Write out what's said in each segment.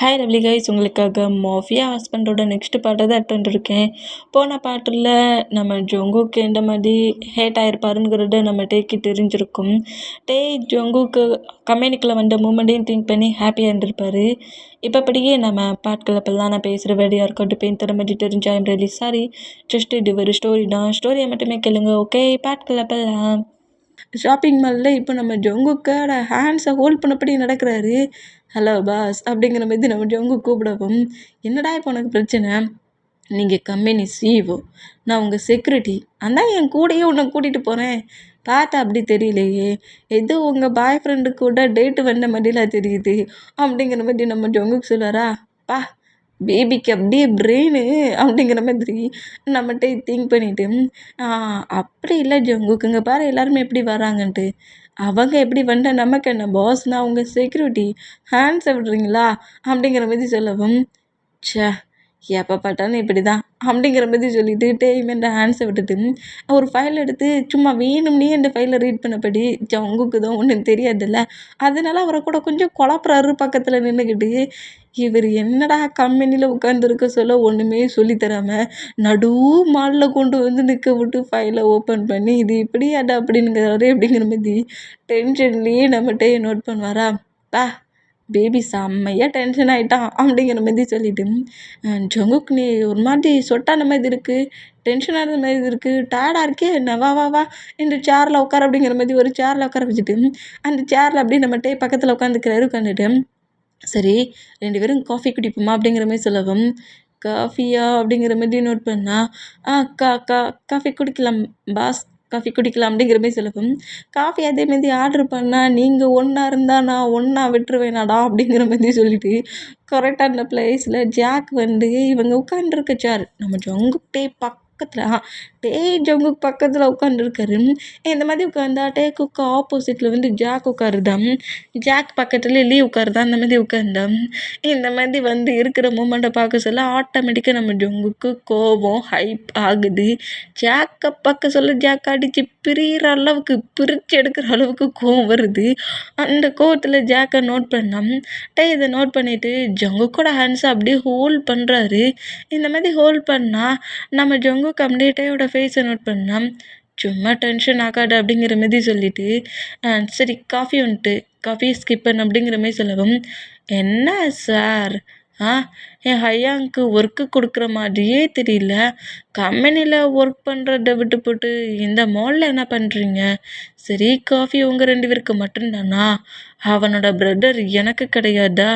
Hi lovely guys, உங்களுக்காக mafia ஹஸ்பண்டோட next பாட்டை தான் எடுத்துகிட்டு இருக்கேன். போன பாட்டில் நம்ம ஜொங்குக்கு எந்த மாதிரி ஹேட் ஆகிருப்பாருங்கிறத நம்ம டேக்கு தெரிஞ்சிருக்கும். ஜொங்குக்கு கம்பெனிக்குள்ளே வந்த மூமெண்ட்டையும் திங்க் பண்ணி ஹாப்பியாக இருந்திருப்பார். இப்போப்படியே நம்ம பாட்களப்பெல்லாம் நான் பேசுகிற வேலையாக இருக்கட்டும் பெயின் தர மாதிரி தெரிஞ்சா ஐம் ரியலி சாரி. ஜஸ்ட் இது ஒரு ஸ்டோரி தான், ஸ்டோரியை மட்டுமே கேளுங்க. ஓகே, பாட்களப்பெல்லாம் ஷாப்பிங் மாலில் இப்போ நம்ம ஜொங்குக்கோட ஹேண்ட்ஸை ஹோல்ட் பண்ணப்படி நடக்கிறாரு. ஹலோ பாஸ் அப்படிங்கிற மாதிரி நம்ம ஜொங்கு கூப்பிடவும், என்னடா இப்போ உனக்கு பிரச்சனை? நீங்கள் கம்பெனி சிஇஓ, நான் உங்கள் செக்யூரிட்டி, அதான் என் கூடயே உன்னை கூட்டிகிட்டு போகிறேன். பார்த்தா அப்படி தெரியலையே, ஏதோ உங்கள் பாய் ஃப்ரெண்டு கூட டேட்டு வந்த மாதிரிலாம் தெரியுது அப்படிங்கிற மாதிரி நம்ம ஜொங்குக்கு சொல்லுவாரா. பா, பேபிக்கு அப்படியே பிரெயினு அப்படிங்கிற மாதிரி நம்மகிட்ட திங்க் பண்ணிவிட்டு, அப்படி இல்லை ஜங்குக்குங்க பாரு எல்லாருமே எப்படி வராங்கன்ட்டு. அவங்க எப்படி வந்துட்டா நமக்கு என்ன பாஸ், நான் உங்கள் செக்யூரிட்டி, ஹேண்ட்ஸை விடுறீங்களா அப்படிங்கிற மாதிரி சொல்லவும், ச்சே எப்போ பார்த்தாலும் இப்படி தான் அப்படிங்கிற மாதிரி சொல்லிட்டு டேய்மெண்ட் ஹேண்ட்ஸை விட்டுட்டு ஒரு ஃபைல் எடுத்து சும்மா வேணும்னே இந்த ஃபைலை ரீட் பண்ணபடி ஜங்குக்கு தான் ஒன்றும் தெரியாதுல்ல, அதனால அவரை கூட கொஞ்சம் குழப்புறாரு பக்கத்தில் நின்றுக்கிட்டு. இவர் என்னடா கம்பெனியில் உட்காந்துருக்க சொல்ல ஒன்றுமே சொல்லித்தராமல் நடு மாலில் கொண்டு வந்து நிற்க விட்டு ஃபைலை ஓப்பன் பண்ணி இது இப்படி அது அப்படிங்கிறாரு அப்படிங்கிற மாதிரி டென்ஷன்லேயே நம்மகிட்டே நோட் பண்ணுவாரா. பா, பேபி செம்மையாக டென்ஷன் ஆகிட்டான் அப்படிங்கிற மாதிரி சொல்லிவிட்டு, ஜங்குக் நீ ஒரு மாதிரி சொட்டான மாதிரி இருக்குது, டென்ஷனான மாதிரி இருக்குது, டயர்டாக இருக்கே என்ன, வா வா வா இந்த சேரில் உட்கார அப்படிங்கிற மாதிரி ஒரு சேரில் உட்கார வச்சுட்டு அந்த சேரில் அப்படியே நம்மகிட்டே பக்கத்தில் உட்காந்துட்டு, சரி 2 பேரும் காஃபி குடிப்போமா அப்படிங்கிற மாதிரி சொல்லவும், காஃபியா அப்படிங்கிற மாதிரி நோட் பண்ணா, காஃபி குடிக்கலாம் பாஸ், காஃபி குடிக்கலாம் அப்படிங்கிற மாதிரி சொல்லவும், காஃபி அதே மாதிரி ஆர்டர் பண்ணால் நீங்கள் ஒன்றா இருந்தால் நான் ஒன்றா விட்டுருவேனாடா அப்படிங்கிற மாதிரி சொல்லிட்டு கரெக்டாக அந்த பிளேஸில் ஜாக் வந்து இவங்க உட்காந்துருக்க சேர் நம்ம ஜங்குக்கிட்டே ஜங்குக்கு பக்கத்தில் உட்காந்துருக்காரு. இந்த மாதிரி உட்காந்தா டேக்குக்கு ஆப்போசிட்டில் வந்து ஜாக் உட்காருதான், ஜாக் பக்கத்தில் லீ உட்காருதான். அந்த மாதிரி உட்காந்தா இந்த மாதிரி வந்து இருக்கிற மூமெண்ட்டை பார்க்க சொல்ல ஆட்டோமேட்டிக்காக நம்ம ஜங்குக்கு கோபம் ஹைப் ஆகுது. ஜாக்கை பார்க்க சொல்ல ஜாக் அடித்து பிரிகிற அளவுக்கு, பிரித்து எடுக்கிற அளவுக்கு கோவம் வருது. அந்த கோவத்தில் ஜாக்கை நோட் பண்ணால் இதை நோட் பண்ணிவிட்டு ஜங்குக்கோட ஹேண்ட்ஸை அப்படியே ஹோல்ட் பண்ணுறாரு. இந்த மாதிரி ஹோல்ட் பண்ணால் நம்ம ஜங்குக்கு அப்படியே டேயோட ஃபேஸை நோட் பண்ணால் சும்மா டென்ஷன் ஆகாது அப்படிங்கிற மாதிரி சொல்லிவிட்டு, சரி காஃபி வந்துட்டு காஃபி ஸ்கிப் பண்ண அப்படிங்கிற மாதிரி சொல்லவும், என்ன சார் என் ஹையாங்க்கு ஒர்க்கு கொடுக்குற மாதிரியே தெரியல, கம்பெனியில் ஒர்க் பண்ணுறத விட்டு போட்டு இந்த மாலில் என்ன பண்ணுறீங்க? சரி காஃபி உங்கள் 2 பேருக்கு மட்டும்தானா? அவனோட பிரதர் எனக்கு கிடையாதா?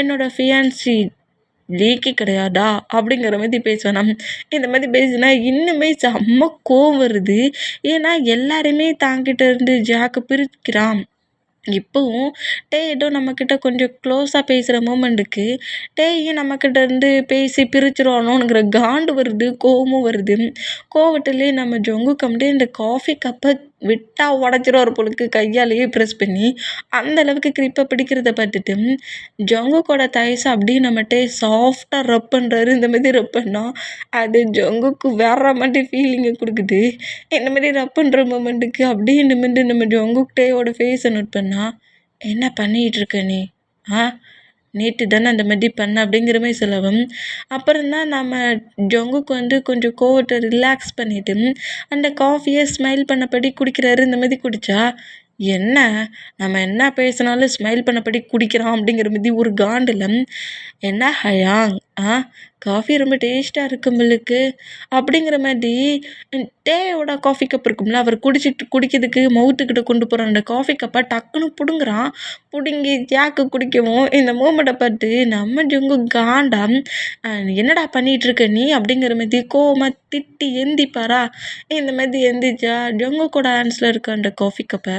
என்னோட ஃபியான்சி லீக்கி கிடையாதா அப்படிங்கிற மாதிரி பேசுவேன். இந்த மாதிரி பேசினா இன்னுமே செம்ம கோவம் வருது. ஏன்னா எல்லாருமே தாங்கிட்ட இருந்து ஜாக்கு பிரிக்கிறான். இப்போவும் ஏதோ நம்மக்கிட்ட கொஞ்சம் க்ளோஸாக பேசுகிற மூமெண்ட்டுக்கு டேயும் நம்மக்கிட்ட இருந்து பேசி பிரிச்சிருவானோங்கிற காண்டு வருது, கோவமும் வருது. கோவத்திலே நம்ம ஜங்குக்கு அப்படியே இந்த காஃபி கப்பை விட்டால் உடச்சிருவார் பொழுது கையாலேயே ப்ரெஸ் பண்ணி அந்த அளவுக்கு கிரிப்பை பிடிக்கிறத பார்த்துட்டு ஜங்குக்கோட தயசை அப்படியே நம்மகிட்டே சாஃப்டாக ரப் பண்ணுறாரு. இந்த மாதிரி ரப் பண்ணால் அது ஜங்குக்கு வேற மாதிரி ஃபீலிங்கை கொடுக்குது. இந்த மாதிரி ரப் பண்ணுற மூமெண்ட்டுக்கு அப்படியே நிமிந்து நம்ம ஜங்குக்கிட்டேயோட ஃபேஸை நோட் பண்ணால், என்ன பண்ணிகிட்டு இருக்க நீ? நேற்று தானே அந்த மாதிரி பண்ண அப்படிங்கிற மாதிரி சொல்லவும், அப்புறம்தான் நம்ம ஜங்குக்கு வந்து கொஞ்சம் கோவத்தை ரிலாக்ஸ் பண்ணிவிட்டு அந்த காஃபியை ஸ்மைல் பண்ணபடி குடிக்கிறாரு. இந்த மாதிரி குடித்தா என்ன நம்ம என்ன பேசினாலும் ஸ்மைல் பண்ணபடி குடிக்கிறான் அப்படிங்கிற மாதிரி ஒரு காண்டில், என்ன ஹயாங் காஃபி ரொம்ப டேஸ்ட்டாக இருக்கு உங்களுக்கு அப்படிங்கிற மாதிரி டேயோட காஃபி கப் இருக்கும்ல, அவர் குடிக்கிறதுக்கு மவுத்துக்கிட்ட கொண்டு போகிற அந்த காஃபி கப்பை டக்குன்னு பிடுங்குறான். பிடுங்கி ஜாக்கு குடிக்கவும் இந்த மூமெண்ட்டை பார்த்து நம்ம ஜங்கு காண்டா, என்னடா பண்ணிகிட்டு இருக்க நீ அப்படிங்கிற மாதிரி கோவமாக திட்டி எந்திப்பாரா. இந்த மாதிரி எந்திரிச்சா ஜங்கு கூட ஹேண்ட்ஸில் இருக்க அந்த காஃபி கப்பை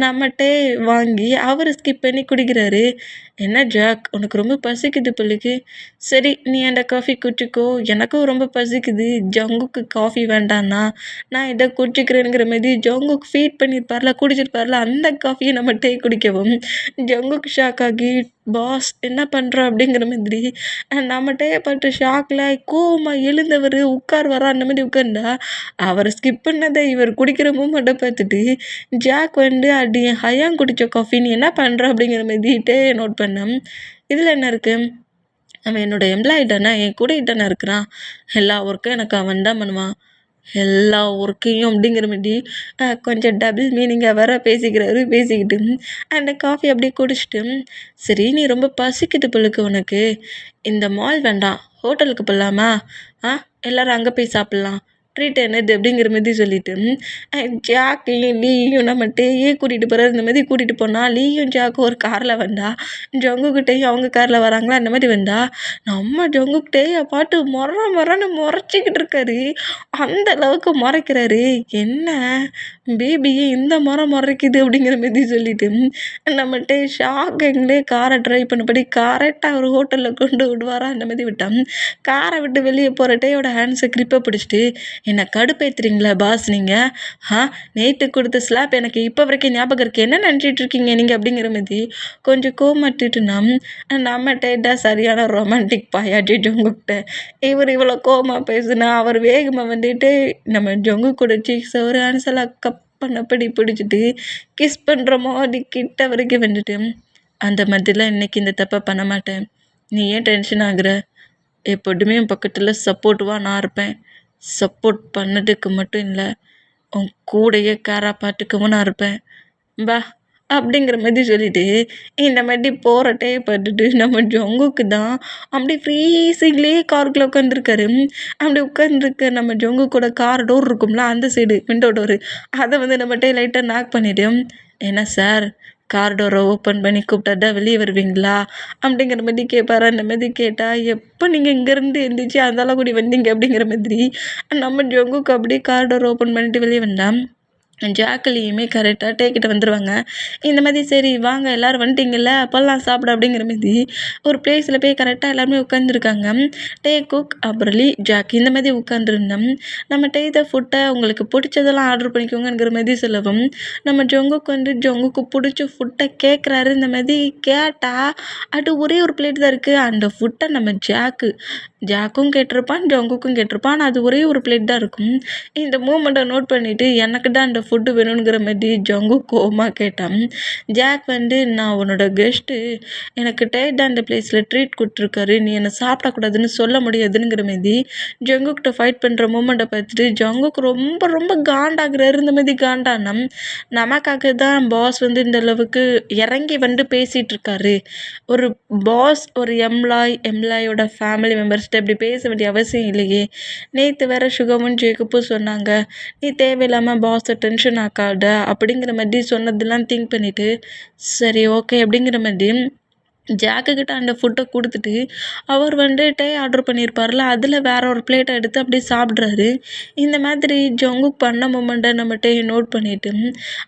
நம்மகிட்டே வாங்கி அவர் ஸ்கிப் பண்ணி குடிக்கிறாரு. என்ன ஜாக், உனக்கு ரொம்ப பசிக்குது பிள்ளைக்கு, சரி நீ அந்த காஃபி குடிச்சிக்கோ, எனக்கும் ரொம்ப பசிக்குது, ஜங்குக்கு காஃபி வேண்டான்னா நான் இதை குடிச்சிக்கிறேங்கிற மாதிரி ஜங்குக்கு ஃபீட் பண்ணியிருப்பார்ல, குடிச்சிருப்பார்ல, அந்த காஃபியை நம்மகிட்டே குடிக்கவும் ஜங்குக்கு ஷாக் ஆகி, பாஸ் என்ன பண்ணுற அப்படிங்கிற மாதிரி நம்மகிட்டே பட்டு ஷாக்கில் கோவமாக எழுந்தவர் உட்காருவாரா. அந்த மாதிரி உட்கார்ந்தா அவர் ஸ்கிப் பண்ணதை இவர் குடிக்கிற மூமெண்ட்டை பார்த்துட்டு ஜாக் வந்து ஹயாங் குடித்த காஃபி நீ என்ன பண்ணுற அப்படிங்கிற மாதிரி நோட் பண்ணேன். இதில் என்ன இருக்குது, அவன் என்னோட எம்ப்ளாயி தானே, என் கூடயே தானே இருக்கிறான். எல்லா ஒர்க்கும் எனக்கு அவன் தான் பண்ணுவான். எல்லா ஒர்க்கையும் அப்படிங்கிற மாரி கொஞ்சம் டபுள் மீனிங்கா வேற பேசிக்கிறாரு. பேசிக்கிட்டு அந்த காஃபி அப்படியே குடிச்சிட்டு, "சரி நீ ரொம்ப பசிக்குது போலருக்கு உனக்கு. இந்த மால் வேண்டாம். ஹோட்டலுக்கு போலாமா? ஆ எல்லாரும் அங்கே போய் சாப்பிட்லாம். ட்ரீட் என்னது?" அப்படிங்கிற மாரி சொல்லிட்டு, ஜாக்கையும் லீயும் நம்ம டேயே கூட்டிகிட்டு போறாரு. இந்த மாரி கூட்டிகிட்டு போனா, லீயும் ஜாக்கும் ஒரு கார்ல வந்தா, ஜங்குக்கிட்டயும் அவங்க கார்ல வராங்களா, அந்த மாரி வந்தா, நம்ம ஜங்குக் டேய பாட்டு மொறன்னு மொறச்சிக்கிட்டு இருக்காரு. அந்த அளவுக்கு மொறைக்கிறாரு. "என்ன பேபி இந்த மொறைக்குது?" அப்படிங்கிற மாரி சொல்லிட்டு, நம்மட்ட ஷாக்கிங்லே கார டிரைவ் பண்ணபடி கரெக்ட்டா ஒரு ஹோட்டல்ல கொண்டு விடுவாரா, அந்த மாரி விட்டா, கார விட்டு வெளிய போற டேயோட ஹேண்ட்ஸ கிரிப்பா பிடிச்சுட்டு, "என்ன கடுப்பேத்துறீங்களா பாஸ் நீங்க? ஆ நேத்து குடுத்த ஸ்லாப் எனக்கு இப்ப வரைக்கும் ஞாபகம் இருக்கு. என்ன நெனச்சிட்டு இருக்கீங்க நீங்க?" அப்படிங்கிற மாரி கொஞ்சம் கோவமாட்டுட்டுனா, நம்ம டேட் தான் சரியான ரொமான்டிக் பாயாட்டி ஜங்குக்கிட்ட. இவ்வளோ கோவமா பேசுனா, அவர் வேகமா வந்துட்டு நம்ம ஜங்குக்கோட சீக்ஸ ஒரு ஹேண்ட்ஸால பண்ணபடி பிடிச்சிட்டு, கிஸ் பண்ற மாதிரி கிட்ட வரைக்கும் வந்துட்டு, "அந்த மாதிரிலாம் இன்னைக்கு இந்த தப்ப பண்ண மாட்டேன். நீ ஏன் டென்ஷன் ஆகுற? எப்போதுமே உன் பக்கத்துல சப்போர்ட்டிவா நான் இருப்பேன். சப்போர்ட் பண்ணதுக்கு மட்டும் இல்ல, உன் கூடயே கேரா பார்த்துக்கவும் நான் இருப்பேன். வா!" அப்படிங்கிற மாரி சொல்லிட்டு, இந்த மாரி போறட்டே பார்த்துட்டு நம்ம ஜங்குக்கு தான் அப்படியே ஃப்ரீசிங்லேயே காருக்குள்ள உட்காந்துருக்காரு. அப்படி உட்காந்துருக்க நம்ம ஜங்குக்கோட கார் டோர் இருக்கும்ல, அந்த சைடு விண்டோ டோரு. அத வந்து நம்மட்ட லைட்டா நாக் பண்ணிட்டு, "என்ன சார் கார் டோர ஓப்பன் பண்ணி கூப்பிட்டா தான் வெளிய வருவீங்களா?" அப்படிங்கிற மாரி கேட்பாரா. அந்த மாரி கேட்டா, "எப்போ நீங்க இங்கேருந்து எந்திரிச்சு அந்த கூடி வந்தீங்க?" அப்படிங்கிற மாதிரி நம்ம ஜங்குக்கு அப்படியே கார் டோர் ஓப்பன் பண்ணிட்டு வெளிய வந்தா, ஜாக்குலியுமே கரெக்டாக டேக்கிட்ட வந்துருவாங்க. இந்த மாதிரி "சரி வாங்க எல்லாரும் வந்துட்டீங்கல்ல, போலாம் சாப்பிட" அப்படிங்கிற மாரி ஒரு பிளேஸில் போய் கரெக்டாக எல்லாருமே உட்காந்துருக்காங்க. டே, குக், அப்புறம் லீ, ஜாக் இந்த மாதிரி உட்காந்துருந்தோம். நம்ம டே த ஃபுட்டை உங்களுக்கு பிடிச்சதெல்லாம் ஆர்டர் பண்ணிக்கோங்கிற மாதிரி சொல்லவும், நம்ம ஜொங்குக்கு வந்து ஜொங்குக்கு பிடிச்ச ஃபுட்டை கேட்குறாரு. இந்த மாதிரி கேட்டால் அது ஒரே ஒரு பிளேட் தான் இருக்குது. அந்த ஃபுட்டை நம்ம ஜாக்கும் கேட்டிருப்பான், ஜங்குக்கும் கேட்டிருப்பான். ஆனால் அது ஒரே ஒரு பிளேட் தான் இருக்கும். இந்த மூமெண்ட்டை நோட் பண்ணிவிட்டு எனக்கு தான் அந்த ஃபுட்டு வேணுங்கிற மாதிரி ஜங்கு கோவமாக கேட்டான். ஜாக் வந்து, "நான் உன்னோட கெஸ்ட்டு, எனக்கு டேட் தான் இந்த பிளேஸில் ட்ரீட் கொடுத்துருக்காரு, நீ என்னை சாப்பிடக்கூடாதுன்னு சொல்ல முடியாதுங்கிற மாரி ஜங்குக்கிட்ட ஃபைட் பண்ணுற மூமெண்ட்டை பார்த்துட்டு ஜங்குக்கு ரொம்ப ரொம்ப காண்டாகிறாரு. இந்த மாதிரி காண்டானா, நமக்காக தான் பாஸ் வந்து இந்த அளவுக்கு இறங்கி வந்து பேசிகிட்டு இருக்காரு. ஒரு பாஸ் ஒரு எம்ப்ளாயோட ஃபேமிலி மெம்பர்ஸ்கிட்ட இப்படி பேச வேண்டிய அவசியம் இல்லையே. நேற்று வேற சுகமும் ஜேக்கப்பும் சொன்னாங்க, நீ தேவையில்லாமல் பாஸை டென்ஷன் ஆக்காத அப்படிங்கிற மாதிரி சொன்னதெல்லாம் திங்க் பண்ணிவிட்டு, சரி ஓகே அப்படிங்கிற மாதிரி ஜாக்குக்கிட்ட அந்த ஃபுட்டை கொடுத்துட்டு, அவர் வந்து டே ஆர்டர் பண்ணியிருப்பார்ல, அதில் வேற ஒரு பிளேட்டை எடுத்து அப்படியே சாப்பிட்றாரு. இந்த மாதிரி ஜங்குக் பண்ண மொமெண்ட்டை நம்ம டே நோட் பண்ணிட்டு,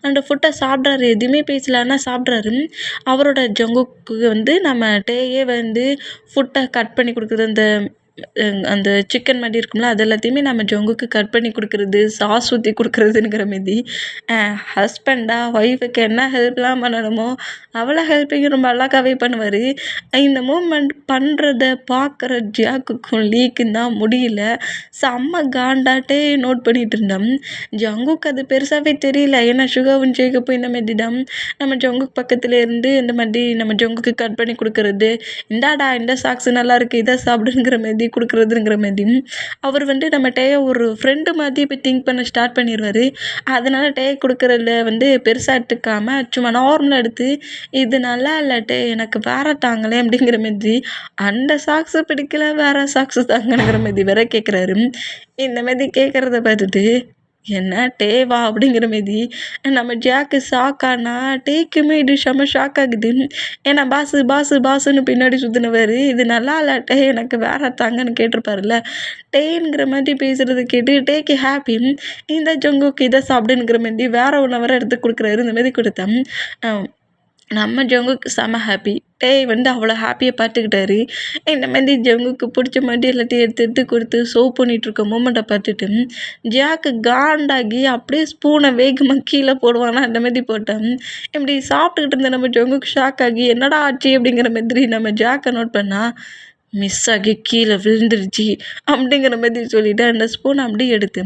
அந்த ஃபுட்டை சாப்பிட்றாரு. எதுவுமே பேசல, ஆனால் சாப்பிட்றாரு. அவரோட ஜங்குக்கு வந்து நம்ம டேயே வந்து ஃபுட்டை கட் பண்ணி கொடுக்குறது, அந்த சிக்கன் மாதிரி இருக்கும்ல, அது எல்லாத்தையுமே நம்ம ஜங்குக்கு கட் பண்ணி கொடுக்குறது, சாஸ் ஊற்றி கொடுக்குறதுங்கிற மாரி ஹஸ்பண்டாக ஒய்ஃபுக்கு என்ன ஹெல்ப்லாம் பண்ணணுமோ அவ்வளோ ஹெல்ப்பையும் ரொம்ப அழகாவே பண்ணுவார். இந்த மூமெண்ட் பண்ணுறத பார்க்குற ஜாக்குக்கும் லீக்கும் தான் முடியல. செம்ம காண்டாட்டே நோட் பண்ணிகிட்டு இருந்தோம். ஜங்குக்கு அது பெருசாகவே தெரியல. ஏன்னா சுகாவும் ஜேக்கப்பும் இந்த மாரி தான் நம்ம ஜங்குக்கு பக்கத்தில் இருந்து இந்த மாதிரி நம்ம ஜங்குக்கு கட் பண்ணி கொடுக்குறது, "இந்தாடா இந்த சாக்ஸு நல்லாயிருக்கு, இதை சாப்பிடுங்கிற மாரி கொடுக்குறதுங்கிற மாரி அவர் வந்து நம்ம டேயை ஒரு ஃப்ரெண்டு மாதிரி இப்போ திங்க் பண்ண ஸ்டார்ட் பண்ணிடுவார். அதனால டே கொடுக்குறதுல வந்து பெருசாக எடுத்துக்காம சும்மா நார்மலாக எடுத்து, "இது நல்லா இல்லாட்டி எனக்கு வேற தாங்களேன்" அப்படிங்கிற மாதிரி, அந்த சாக்ஸு பிடிக்கல வேற சாக்ஸு தாங்கங்கிற மாதிரி வேற கேட்குறாரு. இந்த மாதிரி கேட்குறத பார்த்துட்டு, "என்ன டேவா?" அப்படிங்கிற மாரி நம்ம ஜாக்கு ஷாக்கானா, டேக்குமே இது செம்ம ஷாக் ஆகுது. ஏன்னா பாஸுன்னு பின்னாடி சுற்றினவர், "இது நல்லா இல்லாட்டே எனக்கு வேற தாங்கன்னு" கேட்டிருப்பாருல்ல. டேங்கிற மாதிரி பேசுகிறத கேட்டு டேக்கு ஹாப்பி. இந்த ஜங்குக்கு இதை சாப்பிடுங்கிற மாதிரி வேற ஒன்று வேற எடுத்து கொடுக்குறாரு. இந்த மாதிரி கொடுத்தா நம்ம ஜங்குக்கு செம ஹாப்பி. டேய் வந்து அவ்வளோ ஹாப்பியாக பார்த்துக்கிட்டாரு. இந்த மாதிரி ஜங்குக்கு பிடிச்ச மாதிரி எல்லாத்தையும் எடுத்து எடுத்து கொடுத்து சர்வ் பண்ணிகிட்ருக்க மூமெண்ட்டை பார்த்துட்டு ஜாக்கு காண்டாகி அப்படியே ஸ்பூனை வேகமாக கீழே போடுவானா, அந்த மாதிரி போட்டேன். இப்படி சாப்பிட்டுக்கிட்டு இருந்த நம்ம ஜங்குக்கு ஷாக் ஆகி, "என்னடா ஆச்சு?" அப்படிங்கிற மாதிரி நம்ம ஜாக்கை நோட் பண்ணால், மிஸ் ஆகி கீழே விழுந்துருச்சு அப்படிங்கிற மாதிரி சொல்லிவிட்டு அந்த ஸ்பூனை அப்படியே எடுத்து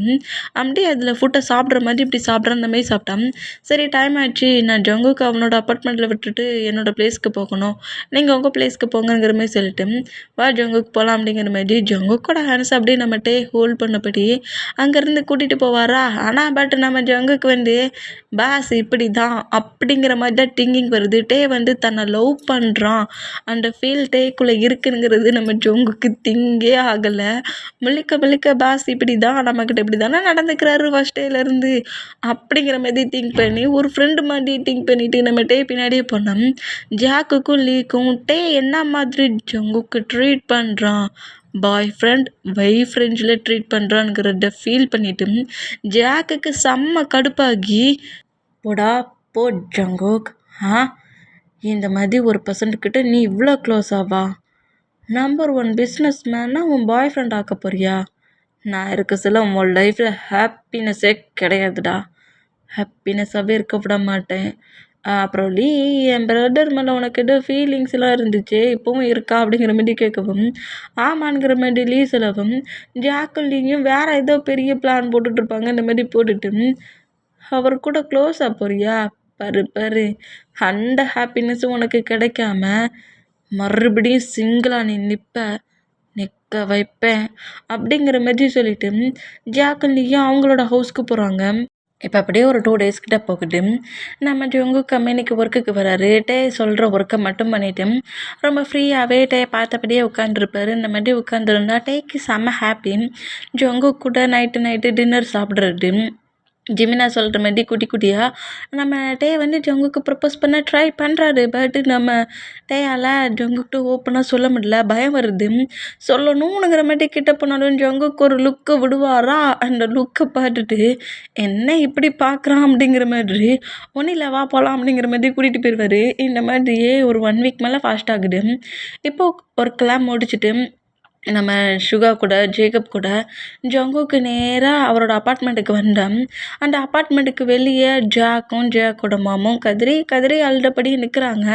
அப்படியே அதில் ஃபுட்டை சாப்பிட்ற மாதிரி இப்படி சாப்பிட்ற அந்த மாதிரி சாப்பிட்டான். சரி டைம் ஆயிடுச்சு, நான் ஜங்குக்கு அவனோட அப்பார்ட்மெண்ட்டில் விட்டுட்டு என்னோடய பிளேஸ்க்கு போகணும், நீங்கள் உங்கள் பிளேஸ்க்கு போங்கிற மாதிரி சொல்லிட்டு வா ஜங்குக்கு போகலாம் அப்படிங்கிற மாதிரி ஜங்குக்கோட ஹேண்ட்ஸ் அப்படியே நம்ம டே ஹோல்ட் பண்ணபடி அங்கேருந்து கூட்டிகிட்டு போவாரா. ஆனால் பட் நம்ம ஜங்குக்கு வந்து பாஸ் இப்படி தான் அப்படிங்கிற மாதிரி தான் திங்கிங் வருது. டே வந்து தன்னை லவ் பண்ணுறான் அந்த ஃபீல் டேக்குள்ளே இருக்குங்கிறது நம்ம ஜங்குக்கு திங்கே ஆகலை. முழிக்க முழிக்க பாஸ் இப்படி தான் நம்மக்கிட்ட இப்படி தானே நடந்துக்கிறாரு ஃபஸ்ட் டேலேருந்து அப்படிங்கிற மாதிரி திங்க் பண்ணி ஒரு ஃப்ரெண்டு மாதிரி திங்க் பண்ணிவிட்டு நம்ம டே பின்னாடியே போனோம். ஜாக்குக்கும் லீக்கும் டே என்ன மாதிரி ஜங்குக்கு ட்ரீட் பண்ணுறான், பாய் ஃப்ரெண்ட் வைஃப் ஃப்ரெண்ட்ஸில் ட்ரீட் பண்ணுறான்ங்கிறத ஃபீல் பண்ணிவிட்டு ஜாக்குக்கு செம்ம கடுப்பாகி போடா போ ஜங்குக், இந்த மாதிரி ஒரு பர்சன்ட்கிட்ட நீ இவ்வளோ க்ளோஸ் ஆவா, நம்பர் 1 பிஸ்னஸ் மேன்னா உன் பாய் ஃப்ரெண்ட் ஆக்க போறியா, நான் இருக்க சொல்ல உன் லைஃப்பில் ஹாப்பினஸ்ஸே கிடையாதுடா, ஹாப்பினஸ்ஸாகவே இருக்க விட மாட்டேன். அப்புறம் லீ என் பிரதர் மேலே உனக்கு எதோ ஃபீலிங்ஸ்லாம் இருந்துச்சு இப்போவும் இருக்கா அப்படிங்கிற மாதிரி கேட்கவும் ஆமாங்கிற மாதிரி லீ சொல்லவும் ஜாக்கும் லீயும் வேறு ஏதோ பெரிய பிளான் போட்டுட்ருப்பாங்க. இந்த மாதிரி போட்டுட்டு அவர் கூட க்ளோஸாக போறியா, பாரு அந்த ஹாப்பினஸும் உனக்கு கிடைக்காம மறுபடியும் சிங்கிளாக நீ நிற்க வைப்பேன் அப்படிங்கிற மாதிரி சொல்லிட்டு ஜாக்கும் லீயும் அவங்களோட ஹவுஸ்க்கு போகிறாங்க. இப்போ அப்படியே ஒரு 2 டேஸ் கிட்ட போகுது. நம்ம ஜங்கு கம்பெனிக்கு ஒர்க்குக்கு வராரு. டே சொல்கிற ஒர்க்கை மட்டும் பண்ணிவிட்டு ரொம்ப ஃப்ரீயாகவே டே பார்த்தபடியே உட்காந்துருப்பாரு. இந்த மாதிரி உட்காந்துருந்தா டேக்கு செம்ம ஹாப்பி. ஜங்கு கூட நைட்டு டின்னர் சாப்பிட்றது. ஜிமினா சொல்கிற மாதிரி குட்டியாக நம்ம டே வந்து ஜங்குக்கு ப்ரப்போஸ் பண்ண ட்ரை பண்ணுறாரு. பட் நம்ம டேயால் ஜங்குக்கிட்ட ஓப்பனாக சொல்ல முடியல, பயம் வருது. சொல்லணுங்கிற மாதிரி கிட்ட போனாலும் ஜங்குக்கு ஒரு லுக்கு விடுவாரா, அந்த லுக்கை பார்த்துட்டு என்ன இப்படி பார்க்குறான் அப்படிங்கிற மாதிரி ஒன்றும் இல்லை வா போகலாம் அப்படிங்கிற மாதிரி கூட்டிகிட்டு போயிடுவார். இந்த மாதிரியே ஒரு 1 வீக் மேலே ஃபாஸ்ட் ஆகுது. இப்போது ஒர்க்கெல்லாம் முடிச்சுட்டு நம்ம சுகா கூட ஜேக்கப் கூட ஜங்குக்கு நேராக அவரோட அப்பார்ட்மெண்ட்டுக்கு வந்தோம். அந்த அப்பார்ட்மெண்ட்டுக்கு வெளியே ஜாக்கும் ஜாக்கோட மாமும் கதிரி அழுதபடி நிற்கிறாங்க.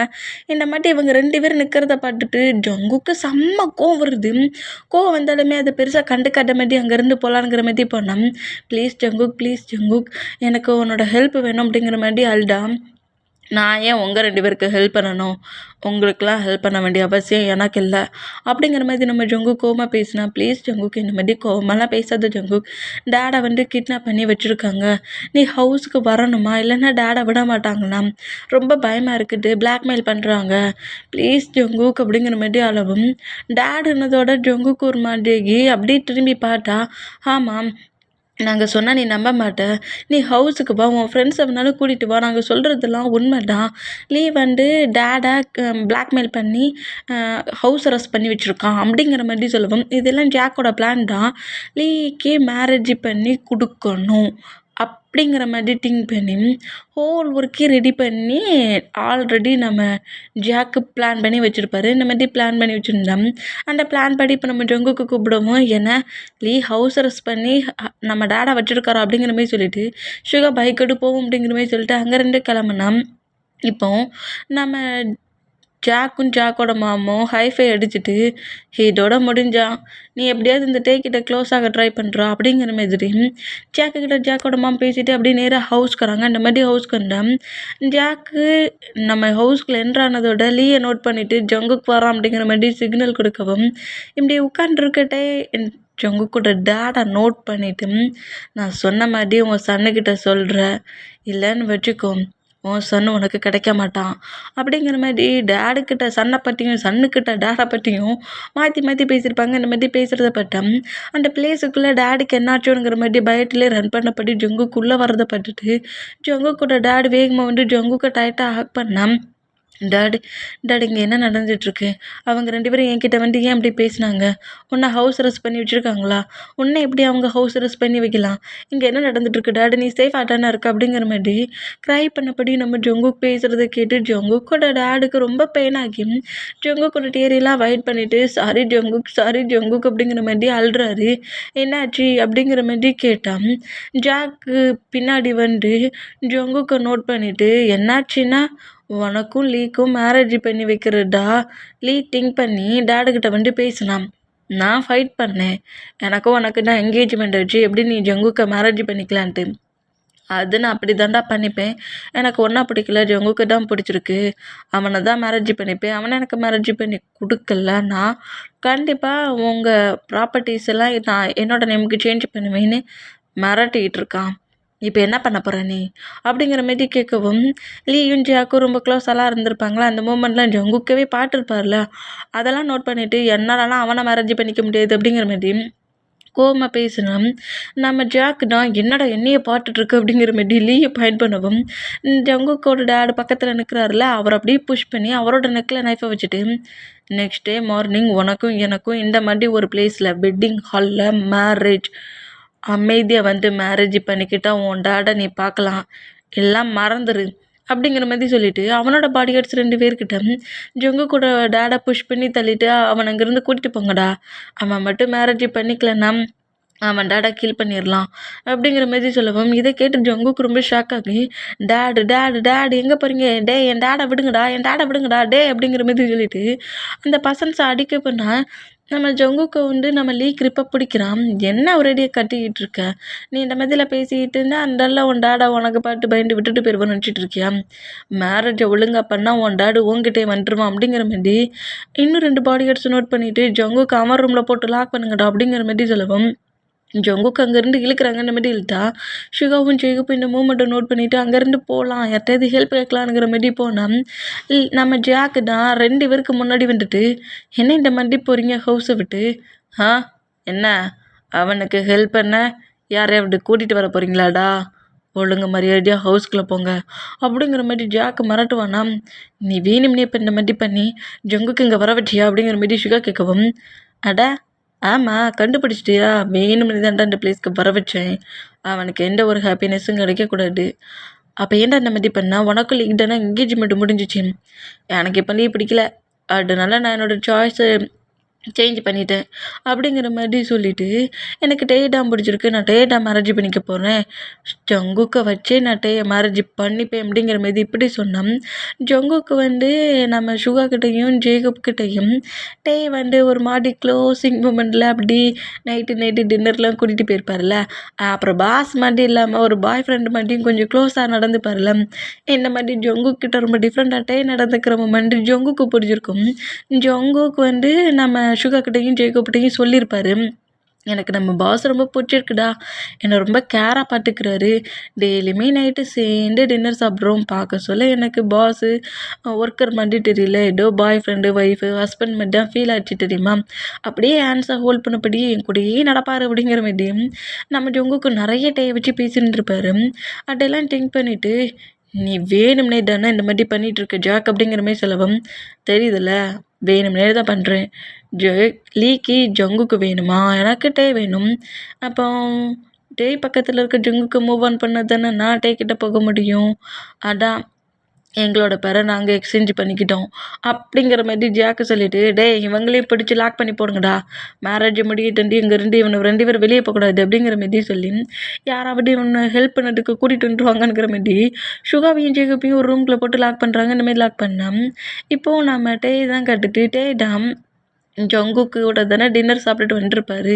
இந்த மாதிரி இவங்க 2 பேரும் நிற்கிறத பார்த்துட்டு ஜங்குக்கு செம்ம கோவம் வருது. கோவம் வந்தாலுமே அதை பெருசாக கண்டுக்காத மாதிரி அங்கேருந்து போகலாங்கிற மாதிரி போனோம். ப்ளீஸ் ஜங்குக் எனக்கு உன்னோட ஹெல்ப் வேணும் அப்படிங்கிற மாதிரி அழுதா. நான் ஏன் உங்கள் 2 பேருக்கு ஹெல்ப் பண்ணணும், உங்களுக்கெலாம் ஹெல்ப் பண்ண வேண்டிய அவசியம் எனக்கு இல்லை அப்படிங்கிற மாதிரி நம்ம ஜங்குக் கோவமாக பேசினா. ப்ளீஸ் ஜங்குக் இந்த மாதிரி கோவமெல்லாம் பேசாத ஜங்குக், டேடை வந்து கிட்னாப் பண்ணி வச்சுருக்காங்க, நீ ஹவுஸுக்கு வரணுமா இல்லைன்னா டேடை விட மாட்டாங்களா, ரொம்ப பயமாக இருக்குது, பிளாக்மெயில் பண்ணுறாங்க, ப்ளீஸ் ஜங்குக் அப்படிங்கிற மாதிரி அளவும் டேடுன்னதோட ஜங்குக் ஒரு மாதிரி அப்படியே திரும்பி பார்த்தா. ஆமாம் நாங்கள் சொன்னால் நீ நம்ப மாட்ட, நீ ஹவுஸுக்கு வா, உன் ஃப்ரெண்ட்ஸை வேணாலும் கூட்டிகிட்டு வா, நாங்கள் சொல்கிறதெல்லாம் உண்மை தான், நீ வந்து டேடை பிளாக்மெயில் பண்ணி ஹவுஸ் அரெஸ்ட் பண்ணி வச்சுருக்கான் அப்படிங்கிற மாதிரி சொல்லவும் இதெல்லாம் ஜாக்கோட பிளான் தான், லீக்கு மேரேஜ் பண்ணி கொடுக்கணும் அப்படிங்கிற மாதிரி திங்க் பண்ணி ஹோல் ஒர்க்கே ரெடி பண்ணி ஆல்ரெடி நம்ம ஜாக்கு பிளான் பண்ணி வச்சுருப்பாரு. இந்த மாதிரி பிளான் பண்ணி வச்சுருந்தோம். அந்த பிளான் படி இப்போ நம்ம ஜங்குக்கு கூப்பிடுவோம், ஏன்னா லீ ஹவுஸ் அரெஸ்ட் பண்ணி நம்ம டேடா வச்சுருக்காரோ அப்படிங்கிற மாதிரி சொல்லிவிட்டு சுகா பைக்கெடு போவோம் அப்படிங்கிற மாதிரி சொல்லிட்டு அங்கேருந்து கிளம்புனோம். இப்போ நம்ம ஜாக்கோட மாமும் ஹைஃபை அடிச்சுட்டு இதோட முடிஞ்சான், நீ எப்படியாவது இந்த டேக்கிட்ட க்ளோஸ் ஆக ட்ரை பண்ணுறா அப்படிங்கிற மாதிரி ஜாக்கோட மாம் பேசிட்டு அப்படியே நேராக ஹவுஸ்க்கு வராங்க. இந்த மாதிரி ஹவுஸ்க்கு வந்தேன். ஜாக்கு நம்ம ஹவுஸ்க்குள்ள என்ட்ரானதோட லீயை நோட் பண்ணிவிட்டு ஜங்குக்கு வரான் அப்படிங்கிற மாதிரி சிக்னல் கொடுக்கவும் இப்படி உட்காந்துருக்கட்டே ஜங்குக்கூட டேடை நோட் பண்ணிவிட்டு நான் சொன்ன மாதிரி உங்கள் சன்னுக்கிட்ட சொல்கிற, இல்லைன்னு வச்சுக்கோ உன் சன்னு உனக்கு கிடைக்க மாட்டான் அப்படிங்கிற மாதிரி டேடுக்கிட்ட சன்னை பற்றியும் சன்னுக்கிட்ட டேடை பற்றியும் மாற்றி பேசியிருப்பாங்க. இந்த மாதிரி பேசுகிறத பட்டம் அந்த பிளேஸுக்குள்ளே டேடுக்கு என்னாச்சோங்கிற மாதிரி பயத்திலே ரன் பண்ணப்பட்டு ஜங்குக்குள்ளே வரதை பட்டுட்டு ஜங்குக்கூட டேடு வேகமாக வந்து ஜங்குக்கு டைட்டாக ஹக் பண்ணான். டாடி இங்கே என்ன நடந்துகிட்ருக்கு, அவங்க 2 பேரும் என்கிட்ட வந்து ஏன் அப்படி பேசினாங்க, உன்னை ஹவுஸ் அரெஸ்ட் பண்ணி வச்சுருக்காங்களா, உன்னை எப்படி அவங்க ஹவுஸ் அரெஸ்ட் பண்ணி வைக்கலாம், இங்கே என்ன நடந்துகிட்ருக்கு டாடி, நீ சேஃபாக தானே இருக்க அப்படிங்கிற மாதிரி க்ரை பண்ணபடி நம்ம ஜங்குக் பேசுகிறத கேட்டு ஜங்குக்கோட டேடுக்கு ரொம்ப பெயின் ஆகி ஜங்குக்கோட டேரியெல்லாம் வெயிட் பண்ணிவிட்டு சாரி ஜங்குக் அப்படிங்கிற மாதிரி அழுறாரு. என்னாச்சு அப்படிங்கிற மாதிரி கேட்டான். ஜாக்கு பின்னாடி வந்து ஜங்குக்கை நோட் பண்ணிவிட்டு என்னாச்சுன்னா உனக்கும் லீக்கும் மேரேஜ் பண்ணி வைக்கிறடா. லீ திங்க் பண்ணி டேடுக்கிட்ட வந்து பேசினான். நான் ஃபைட் பண்ணேன். எனக்கும் உனக்கு தான் என்கேஜ்மெண்ட் ஆச்சு, எப்படி நீ ஜங்குக்கை மேரேஜ் பண்ணிக்கலான்ட்டு. அது நான் அப்படி தான்டா பண்ணிப்பேன். எனக்கு ஒன்றா பிடிக்கல, ஜங்குக்கு தான் பிடிச்சிருக்கு. அவனை தான் மேரேஜ் பண்ணிப்பேன். அவனை எனக்கு மேரேஜ் பண்ணி கொடுக்கல, நான் கண்டிப்பாக உங்கள் ப்ராப்பர்ட்டிஸ் எல்லாம் நான் என்னோட நேமுக்கு சேஞ்ச் பண்ணுவேன்னு மிரட்டிக்கிட்டு இருக்கான். இப்போ என்ன பண்ண போகிற நீ அப்படிங்கிற மாரி கேட்கவும், லீயும் ஜியாக்கும் ரொம்ப க்ளோஸெல்லாம் இருந்திருப்பாங்களா. அந்த மூமெண்ட்லாம் ஜங்குக்கவே பார்த்துருப்பார்ல. அதெல்லாம் நோட் பண்ணிவிட்டு என்னாலலாம் அவனை மேரேஜ் பண்ணிக்க முடியாது அப்படிங்கிற மாரி கோவமாக பேசினோம். நம்ம ஜாக்கு தான் என்னடா என்னையே பார்த்துட்ருக்கு அப்படிங்கிற மாரி லீயை பாயிண்ட் பண்ணவும், ஜங்குக்கோட டேடு பக்கத்தில் நிற்கிறாருல, அவர் அப்படியே புஷ் பண்ணி அவரோட நெக்கில் நைஃபை வச்சுட்டு, நெக்ஸ்ட் டே மார்னிங் உனக்கும் எனக்கும் இந்த மாதிரி ஒரு பிளேஸில் வெட்டிங் ஹாலில் மேரேஜ், அமைதியாக வந்து மேரேஜ் பண்ணிக்கிட்டா உன் டேடை நீ பார்க்கலாம், எல்லாம் மறந்துரு அப்படிங்கிற மாதிரி சொல்லிவிட்டு அவனோட பாடி கார்ட்ஸ் 2 பேர்கிட்ட ஜொங்கு கூட டேடை புஷ் பண்ணி தள்ளிட்டு அவன் அங்கேருந்து கூட்டிகிட்டு போங்கடா, அவன் மட்டும் மேரேஜ் பண்ணிக்கலன்னா அவன் டேடை கில் பண்ணிடலாம் அப்படிங்கிற மாதிரி சொல்லவும், இதை கேட்டு ஜங்குக்கு ரொம்ப ஷாக் ஆகி, டேடு டேடு டேடு எங்கே போகிறீங்க, டே என் டேடை விடுங்கடா, என் டேடை விடுங்கடா டே அப்படிங்கிற மாதிரி சொல்லிட்டு அந்த பசன்ஸை அடிக்க பண்ணால் நம்ம ஜங்குக்கு வந்து நம்ம லீ கிரிப்பை பிடிக்கிறான். என்ன ஒரேடியாக கட்டிக்கிட்டு இருக்க, நீ இந்த மாதிரிலாம் பேசிக்கிட்டு இருந்தால் அந்தால உன் டேடை உனக்கு பாட்டு பயந்து விட்டுட்டு போயிடுவான்னு நினச்சிட்டு இருக்கியா, மேரேஜை ஒழுங்காக பண்ணால் உன் டேடு உங்ககிட்டே வந்துடுவான் அப்படிங்கிற மாதிரி இன்னும் 2 பாடி கார்ட்ஸ் நோட் பண்ணிவிட்டு ஜங்குக்கு அவன் ரூமில் போட்டு லாக் பண்ணுங்கடா அப்படிங்கிற மாதிரி சொல்லவும், ஜங்குக்கு அங்கேருந்து இழுக்கிறாங்க. இந்த மாதிரி இழுத்தா ஷுகாவும் ஜெய்குப்பும் இந்த மூமெண்ட்டை நோட் பண்ணிவிட்டு அங்கேருந்து போகலாம், யார்கிட்டயாவது ஹெல்ப் கேட்கலாங்கிற மாதிரி போனால் நம்ம ஜாக்கு தான் 2 பேருக்கு முன்னாடி வந்துட்டு, என்ன இந்த மாதிரி போகிறீங்க ஹவுஸை விட்டு, ஆ என்ன அவனுக்கு ஹெல்ப் பண்ண யாரையாவது கூட்டிகிட்டு வர போகிறீங்களாடா, ஒழுங்கு மரியாதையாக ஹவுஸ்குள்ளே போங்க அப்படிங்கிற மாதிரி ஜாக்கு மிரட்டுவானா. நீ வேணும்னே இப்போ இந்த மாதிரி பண்ணி ஜங்குக்கு இங்கே வர வச்சியா அப்படிங்கிற மாதிரி ஷுகா கேட்கவும், அட ஆமாம் கண்டுபிடிச்சிட்டியா, வேணும்னு தான்டா இந்த பிளேஸ்க்கு வர வச்சேன், அவனுக்கு எந்த ஒரு ஹாப்பினஸும் கிடைக்கக்கூடாது. அப்போ ஏன்டா இந்த மாதிரி பண்ணால், உனக்கும் லீக் தானே என்கேஜ்மெண்ட் முடிஞ்சிச்சு, எனக்கு இப்போ லீவ் பிடிக்கல, அதனால நான் என்னோடய சாய்ஸை சேஞ்ச் பண்ணிட்டேன் அப்படிங்கிற மாதிரி சொல்லிவிட்டு, எனக்கு டேடாம் பிடிச்சிருக்கு, நான் டேடா மேரேஜ் பண்ணிக்க போகிறேன், ஜங்குக்கை வச்சே நான் மேரேஜ் பண்ணிப்பேன் அப்படிங்கிற மாதிரி இப்படி சொன்னோம். ஜங்குக்கு வந்து நம்ம ஷுகா கிட்டையும் ஜேகப் கிட்டையும் வந்து ஒரு மாதிரி க்ளோசிங் மூமெண்ட்டில் அப்படி நைட்டு டின்னர்லாம் கூட்டிகிட்டு போயிருப்பார்ல, அப்புறம் பாஸ் மாதிரி இல்லாமல் ஒரு பாய் ஃப்ரெண்டு மாதிரியும் கொஞ்சம் க்ளோஸாக நடந்துப்பார்ல, இந்த மாதிரி ஜங்குக்கிட்ட ரொம்ப டிஃப்ரெண்ட்டாகட்டே நடந்துக்கிற மூமெண்ட் ஜங்குக்கு பிடிச்சிருக்கும். ஜங்குக்கு வந்து நம்ம ஷுகா கிட்டையும் ஜேகப்கிட்டையும் சொல்லியிருப்பாரு, எனக்கு நம்ம பாஸ் ரொம்ப பிடிச்சிருக்குடா, என்னை ரொம்ப கேராக பார்த்துக்கிறாரு, டெய்லியுமே நைட்டு சேர்ந்து டின்னர் சாப்பிட்றோம், பார்க்க சொல்ல எனக்கு பாஸு ஒர்க்கர் மாதிரி தெரியல, ஏதோ பாய் ஃப்ரெண்டு ஒய்ஃபு ஹஸ்பண்ட் மாதிரி தான் ஃபீல் ஆச்சு தெரியுமா, அப்படியே ஹேண்ட்ஸை ஹோல்ட் பண்ணபடி என் கூடயே நடப்பார் அப்படிங்கிற மாதிரி நம்ம ஜங்குக்கு நிறைய வச்சு பேசின்னு இருப்பார். அதெல்லாம் திங்க் பண்ணிவிட்டு, நீ வேணும்னே தானே இந்த மாதிரி பண்ணிகிட்ருக்க ஜாக் அப்படிங்கிற மாதிரி சொல்லவும், தெரியுதுல்ல வேணும்னே தான் பண்ணுறேன், லீக்கு ஜங்குக்கு வேணுமா, எனக்கு வேணும், அப்போ பக்கத்தில் இருக்க ஜங்குக்கு மூவ் ஆன் பண்ண தானே நான் கிட்ட போக முடியும், அதான் எங்களோட பேரை நாங்கள் எக்ஸ்சேஞ்ச் பண்ணிக்கிட்டோம் அப்படிங்கிற மாதிரி ஜாக்கு சொல்லிவிட்டு, இவங்களையும் பிடிச்சி லாக் பண்ணி போடுங்கடா, மேரேஜ் முடிக்கிட்டு இங்கேருந்து இவனை 2 பேரும் வெளியே போகக்கூடாது அப்படிங்கிற மாதிரி சொல்லி யாராவது இவனை ஹெல்ப் பண்ணதுக்கு கூட்டிகிட்டு வந்துருவாங்கங்கிற மாதிரி ஷுகாவையும் ஜேகப்பையும் ஒரு ரூம்குள்ளே போட்டு லாக் பண்ணுறாங்க. இந்த மாதிரி லாக் பண்ணால் இப்போது நம்ம தான் கட்டுட்டு தான் ஜங்குக்கோட தானே டின்னர் சாப்பிட்டுட்டு வந்துருப்பாரு.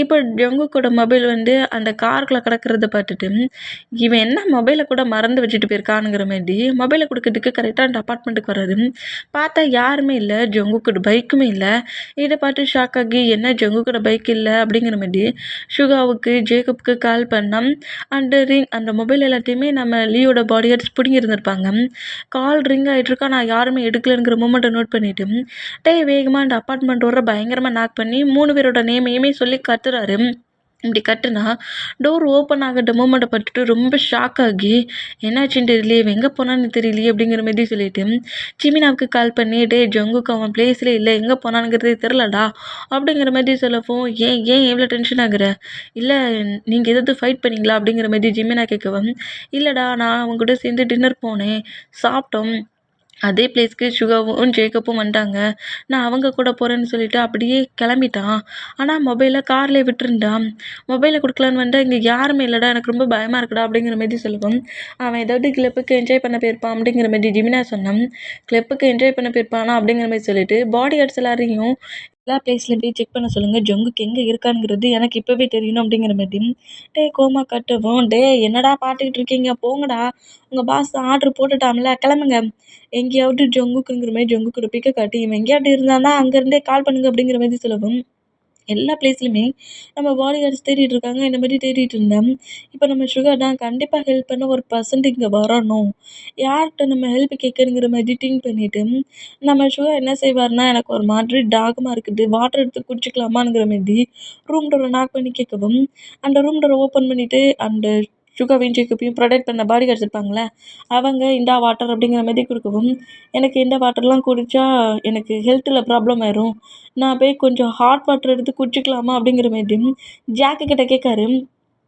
இப்போ ஜங்குக்கோட மொபைல் வந்து அந்த காருக்குள்ளே கிடக்கிறத பார்த்துட்டு, இவன் என்ன மொபைலை கூட மறந்து வச்சுட்டு போயிருக்கானுங்கிற மாதிரி மொபைலை கொடுக்கறதுக்கு கரெக்டாக அந்த அப்பார்ட்மெண்ட்டுக்கு வராது. பார்த்தா யாருமே இல்லை, ஜங்குக்கோட பைக்குமே இல்லை. இதை பார்த்து ஷாக் ஆகி என்ன ஜங்குக்கோட பைக் இல்லை அப்படிங்கிற மாதிரி ஷுகாவுக்கு ஜேகப்புக்கு கால் பண்ணோம். அந்த மொபைல் எல்லாத்தையுமே நம்ம லீயோட பாடி கார்ட்ஸ் பிடிங்கி இருந்திருப்பாங்க. கால் ரிங் ஆகிட்டுருக்கா, நான் யாருமே எடுக்கலைங்கிற மூமெண்ட்டை நோட் பண்ணிவிட்டு வேகமாக அந்த அப்பார்ட்மெண்ட் டோரை பயங்கரமாக நாக் பண்ணி 3 பேரோட நேமையுமே சொல்லி கத்துறாரு. இப்படி கட்டுனா டோர் ஓப்பன் ஆகிட்ட மூமெண்ட்டை பார்த்துட்டு ரொம்ப ஷாக் ஆகி, என்னாச்சுன்னு தெரியலையே, எங்கே போனான்னு தெரியலையே அப்படிங்கிற மாதிரி சொல்லிட்டு ஜிமினாவுக்கு கால் பண்ணி, ஜங்குக்கு அவன் பிளேஸில் இல்லை, எங்கே போனானுங்கிறதே தெரிலடா அப்படிங்கிற மாதிரி சொல்லவும், ஏன் எவ்வளோ டென்ஷன் ஆகுற, இல்லை நீங்கள் எதாவது ஃபைட் பண்ணிங்களா அப்படிங்கிற மாதிரி ஜிமினா கேட்கவும், இல்லைடா நான் அவங்க கூட சேர்ந்து டின்னர் போனேன், சாப்பிட்டோம், அதே பிளேஸ்க்கு சுகாவும், ஜேக்கப்பும் வந்துட்டாங்க. நான் அவங்க கூட போறேன்னு சொல்லிட்டு அப்படியே கிளம்பிட்டான். ஆனா மொபைல கார்லயே விட்டுருந்தான். மொபைல குடுக்கலான்னு வந்தா, "இங்க யாருமே இல்லடா. எனக்கு ரொம்ப பயமா இருக்குடா" அப்படிங்கிற மாரி சொல்லவும், அவன் ஏதாவது கிளப்புக்கு என்ஜாய் பண்ண போயிருப்பான் அப்படிங்கிற மாரி ஜெமினா சொன்னான். கிளப்புக்கு என்ஜாய் பண்ண போயிருப்பானா அப்படிங்கிற மாரி சொல்லிட்டு, பாடி கார்ட்ஸ் எல்லாரையும் எல்லா பிளேஸ்லயும் போய் செக் பண்ண சொல்லுங்க. ஜங்குக் எங்க இருக்கான்ங்கிறது எனக்கு இப்பவே தெரியணும் அப்படிங்கிற மாரி. டேய் கோமா கட்டவும், "டேய் என்னடா பாத்துக்கிட்டு இருக்கீங்க? போங்கடா. உங்க பாஸ் ஆர்டர் போட்டுட்டாம்ல. கிளம்புங்க." எங்கேயாவது ஜங்குக்குங்கிற மாரி ஜங்குக்கோட பிக்க காட்டி, இவன் எங்கேயாவது இருந்தான்னா அங்கருந்தே கால் பண்ணுங்க அப்படிங்கிற மாரி சொல்லவும், எல்லா பிளேஸ்லயுமே நம்ம பாடி கார்ட்ஸ் தேடிட்டு இருக்காங்க. இந்த மாரி தேடிட்டு இருந்தேன். இப்ப நம்ம சுகர் தான் கண்டிப்பா ஹெல்ப் பண்ண ஒரு பெர்சன்ட் இங்க வரணும். யார்ட்ட நம்ம ஹெல்ப் கேட்கணுங்கிற மாரி திங்க் பண்ணிட்டு, நம்ம சுகர் என்ன செய்வாருன்னா, எனக்கு ஒரு மாதிரி தாகமா இருக்குது. வாட்டர் எடுத்து குடிச்சுக்கலாமாங்கிற மாரி ரூம் டோர நாக் பண்ணி கேட்கவும், அந்த ரூம் டோர ஓப்பன் பண்ணிட்டு, அந்த சுகாவையும், ஜேக்கப்பையும் ப்ரொடெக்ட் பண்ண பாடி கார்ட்ஸ் இருப்பாங்கல்ல, அவங்க இந்தா வாட்டர் அப்படிங்கிற மாரி குடுக்கவும், எனக்கு இந்த வாட்டர்லாம் குடிச்சா எனக்கு ஹெல்த்ல ப்ராப்ளம் ஆயிரும். நான் போய் கொஞ்சம் ஹாட் வாட்டர் எடுத்து குடிச்சுக்கலாமா? அப்படிங்கிற மாரி ஜாக்கு கிட்ட கேட்காரு.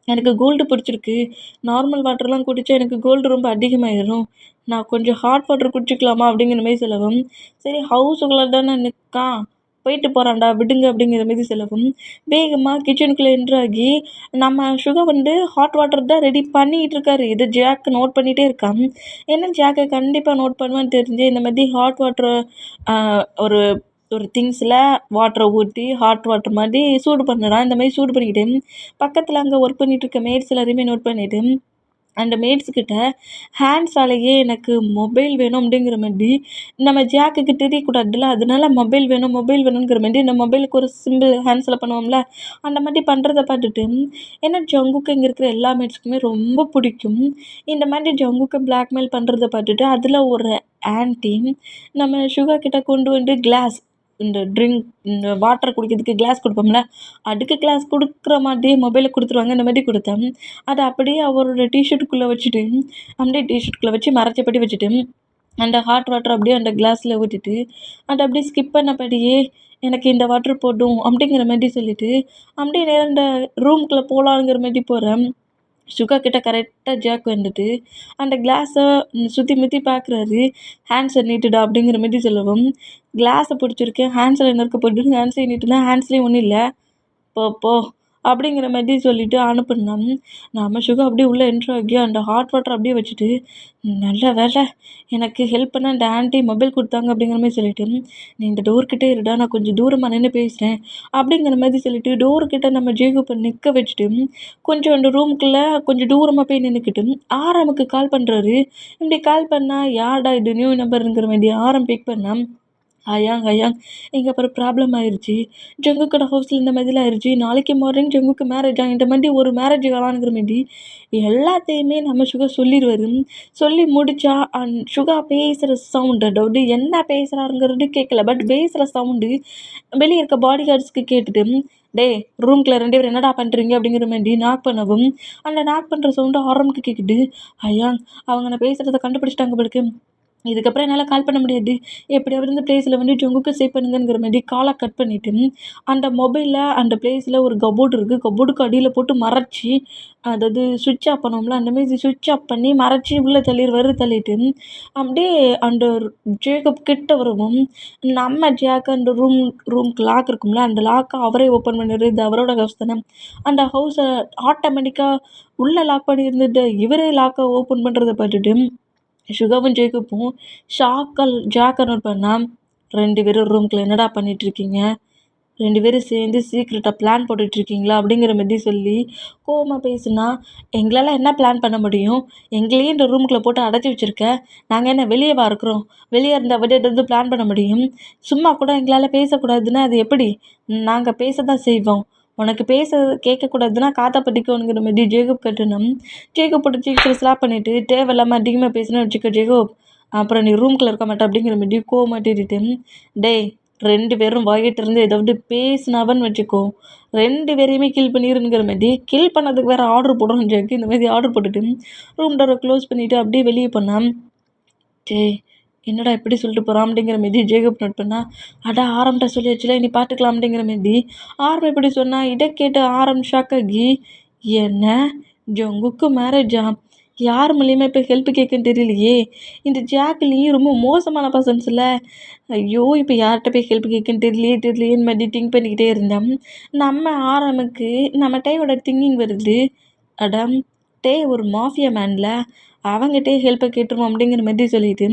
எனக்கு கோல்டு பிடிச்சிருக்கு. நார்மல் வாட்டர்லாம் குடிச்சா எனக்கு கோல்டு ரொம்ப அதிகமாயிரும். நான் கொஞ்சம் ஹாட் வாட்டர் குடிச்சுக்கலாமா? அப்படிங்கிற மாரி சொல்லவும், சரி ஹவுஸுக்குள்ள தானே நிக்கான். போயிட்டு போறான்டா விடுங்க அப்படிங்கிற மாரி சொல்லவும், வேகமா கிச்சனுக்குள்ள என்டர் ஆகி, நம்ம சுகர் வந்து ஹாட் வாட்டர் தான் ரெடி பண்ணிட்டு இருக்காரு. இத ஜாக் நோட் பண்ணிட்டே இருக்கான். ஏன்னா ஜாக்க கண்டிப்பா நோட் பண்ணுவான்னு தெரிஞ்சு, இந்த மாதிரி ஹாட் வாட்டர் அ ஒரு ஒரு திங்ஸ்ல வாட்டர ஊத்தி, ஹாட் வாட்டர் மாரி சூடு பண்ணுடா. இந்த மாரி சூடு பண்ணிக்கிட்டு, பக்கத்துல அங்க ஒர்க் பண்ணிட்டு இருக்க மேட்ஸ் எல்லாரையுமே நோட் பண்ணிட்டு, அந்த மேட்ஸ் கிட்ட ஹேண்ட்ஸாலேயே எனக்கு மொபைல் வேணும் அப்படிங்கிற மாரி, நம்ம ஜாக்குக்கு தெரியக்கூடாதுல்ல. அதனால மொபைல் வேணுங்கிற மாரி இந்த மொபைலுக்கு ஒரு சிம்பிள் ஹேண்ட்ஸ்ல பண்ணுவோம்ல, அந்த மாரி பண்றத பார்த்துட்டு, ஏன்னா ஜங்குக்கு இங்க இருக்கிற எல்லா மேட்ஸ்க்குமே ரொம்ப பிடிக்கும். இந்த மாதிரி ஜங்குக்க பிளாக்மெயில் பண்றத பார்த்துட்டு, அதுல ஒரு ஆன்டி நம்ம சுகா கிட்ட கொண்டு வந்து கிளாஸ் இந்த வாட்டர் குடிக்கிறதுக்கு கிளாஸ் குடுப்போம்ல, அதுக்கு கிளாஸ் குடுக்குற மாதிரியே மொபைல குடுத்துருவாங்க. இந்த மாரி குடுத்தேன். அத அப்படியே அவரோட டீ ஷர்ட்டுக்குள்ள வச்சுட்டு, அப்படியே டீ ஷர்ட்டுக்குள்ள வச்சு மறைச்சபடி வச்சுட்டு, அந்த ஹாட் வாட்டர் அப்படியே அந்த கிளாஸ்ல ஊத்திட்டு, அத அப்படியே ஸ்கிப் பண்ணபடியே, "எனக்கு இந்த வாட்டர் போதும்" அப்படிங்கிற மாரி சொல்லிட்டு, அப்படியே நேரா அந்த ரூம்குள்ள போலாங்கிற மாரி போறேன். சுகா கிட்ட கரெக்ட்டா ஜாக் வந்துட்டு, அந்த கிளாஸ சுத்தி முத்தி பார்க்குறாரு. "ஹேண்ட்ஸ நீட்டுடா" அப்படிங்கிற மாரி சொல்லவும், கிளாஸ புடிச்சிருக்கேன். ஹேண்ட்ஸ்ல என்ன இருக்க போகுதுன்னு ஹேண்ட்ஸையும் நீட்டுனா, ஹேண்ட்ஸ்லயும் ஒண்ணும் இல்ல. "போ போ" அப்படிங்கிற மாரி சொல்லிட்டு அனுப்புனேன். நம்ம சுகா அப்படியே உள்ள என்டர் ஆகி அந்த ஹாட் வாட்டர் அப்படியே வச்சுட்டு, "நல்ல வேள எனக்கு ஹெல்ப் பண்ண அந்த ஆன்டி மொபைல் குடுத்தாங்க" அப்படிங்கிற மாரி சொல்லிட்டு, "நீ இந்த டோர் கிட்டயே இருடா, நான் கொஞ்சம் தூரமா நின்னு பேசுறேன்" அப்படிங்கிற மாரி சொல்லிட்டு, டோர் கிட்ட நம்ம ஜேக்கப நிக்க வச்சுட்டு, கொஞ்சம் அந்த ரூமுக்குள்ள கொஞ்சம் தூரமா போய் நின்னுக்கிட்டு, ஆரமுக்கு கால் பண்றாரு. இப்படி கால் பண்ணா, "யார்டா இது நியூ நம்பருங்கிற" மாரி ஆரம் பிக் பண்ணா, "அயாங் அயாங் இங்க ஒரு ப்ராப்ளம் ஆயிருச்சு. ஜங்குக்கோட ஹவுஸ்ல இந்த மாதிரிலாம் ஆயிருச்சு. நாளைக்கு மார்னிங் ஜங்குக்கு மேரேஜா இந்த மாதிரி ஒரு மேரேஜ் காலான்ங்கிற மாரி எல்லாத்தையுமே நம்ம சுகா சொல்லிருவாரு. சொல்லி முடிச்சா சுகா பேசுற சவுண்ட் அதாவது என்ன பேசுறாருங்கிறது கேட்கல. பட் பேசுற சவுண்டு வெளிய இருக்க பாடி கார்ட்ஸ்க்கு கேட்டுட்டு, "டேய் ரூம்குள்ள 2 பேரும் என்னடா பண்றீங்க?" அப்படிங்கிற மாரி நாக் பண்ணவும், அந்த நாக் பண்ற சவுண்டு ஆரம்க்கு கேக்குது. "அயாங் அவங்க நான் பேசுறத கண்டுபிடிச்சுட்டாங்க போலருக்கு. இதுக்கப்புறம் என்னால கால் பண்ண முடியாது. எப்படியாவது இந்த பிளேஸ்ல வந்து ஜங்குக்க சேவ் பண்ணுங்கங்கிற மாரி கால கட் பண்ணிட்டு, அந்த மொபைல்ல அந்த பிளேஸ்ல ஒரு கப்போர்ட் இருக்கு. கப்போர்டுக்கு அடியில போட்டு மறைச்சு, அதாவது ஸ்விட்ச் ஆஃப் பண்ணுவோம்ல, அந்த மாரி ஸ்விட்ச் ஆஃப் பண்ணி மறைச்சு உள்ள தள்ளிருவாரு. தள்ளிட்டு, அப்படியே அந்த ஜேக்கப் கிட்ட வரவும், நம்ம ஜாக் அந்த ரூம்க்கு லாக் இருக்கும்ல, அந்த லாக்க அவரே ஓப்பன் பண்ணிடுறாரு. இது அவரோட ஹவுஸ் தானே. அந்த ஹவுஸ ஆட்டோமேட்டிக்கா உள்ள லாக் பண்ணியிருந்த இவரே லாக்க ஓப்பன் பண்றத பார்த்துட்டு சுகாவும் ஜேக்கப்பும் ஜாக்க நோட் பண்ணா, "2 பேரும் ரூம்குள்ள என்னடா பண்ணிட்டுருக்கீங்க? 2 பேரும் சேர்ந்து சீக்ரெட்டா பிளான் போட்டுட்ருக்கீங்களா?" அப்படிங்கிற மாரி சொல்லி கோவமா பேசுனா, "எங்களால என்ன பிளான் பண்ண முடியும்? எங்களையும் இந்த ரூமுக்குள்ள போட்டு அடைச்சு வச்சிருக்க. நாங்க என்ன வெளியவா இருக்கிறோம்? வெளிய இருந்தா விட ஏதாவது பிளான் பண்ண முடியும். சும்மா கூட எங்களால பேசக்கூடாதுன்னா அது எப்படி? நாங்க பேச தான் செய்வோம். உனக்கு பேச கேட்கக்கூடாதுன்னா காதா பத்திக்கோங்கிற மாரி ஜேக்கப் கத்துனான். ஜேக்கப் போட்டு சீக்கிரம் ஸ்லாப் பண்ணிட்டு, "தேவையில்லாம அதிகமா பேசுனேன்னு வச்சுக்கோ ஜேக்கப். அப்புறம் நீ ரூம்குள்ள இருக்க மாட்ட" அப்படிங்கிற மாரி கோவமா திட்டிட்டு, "டேய் 2 பேரும் வாய திறந்து ஏதாவது பேசுனாவன்னு வச்சுக்கோ, 2 பேரையுமே கில் பண்ணிருங்கிற மாரி, கில் பண்ணதுக்கு வேற ஆர்டர் போடுறான் ஜாக்கு. இந்த மாரி ஆர்டர் போட்டுட்டு, ரூம் டோர க்ளோஸ் பண்ணிட்டு அப்படியே வெளிய போனான். "டேய் என்னடா இப்படி சொல்லிட்டு போறான்?" அப்படிங்கிற மாரி ஜேக்கப் நோட் பண்ணா, "அட ஆரம்ட்ட சொல்லியாச்சுல இனி பார்த்துக்கலாம்" அப்படிங்கிற மாரி ஆரம் இப்படி சொன்னா, இத கேட்டு ஆரம் ஷாக் ஆகி, "என்ன? ஜங்குக்கு மேரேஜா? யார் மூலியமா இப்போ ஹெல்ப் கேட்குன்னு தெரியலையே. இந்த ஜாக்லி ரொம்ப மோசமான பர்சன்ஸ்ல. ஐயோ! இப்போ யார்கிட்ட போய் ஹெல்ப் கேட்குன்னு தெரியலையேன்னு மாதிரி திங்க் பண்ணிக்கிட்டே இருந்தேன். நம்ம ஆரம்புக்கு நம்ம டேயோட திங்கிங் வருது. அடம் டே ஒரு மாஃபியா மேன்ல. அவங்ககிட்டயே ஹெல்ப்பை கேட்டுருவோம் அப்படிங்கிற மாதிரி சொல்லிட்டு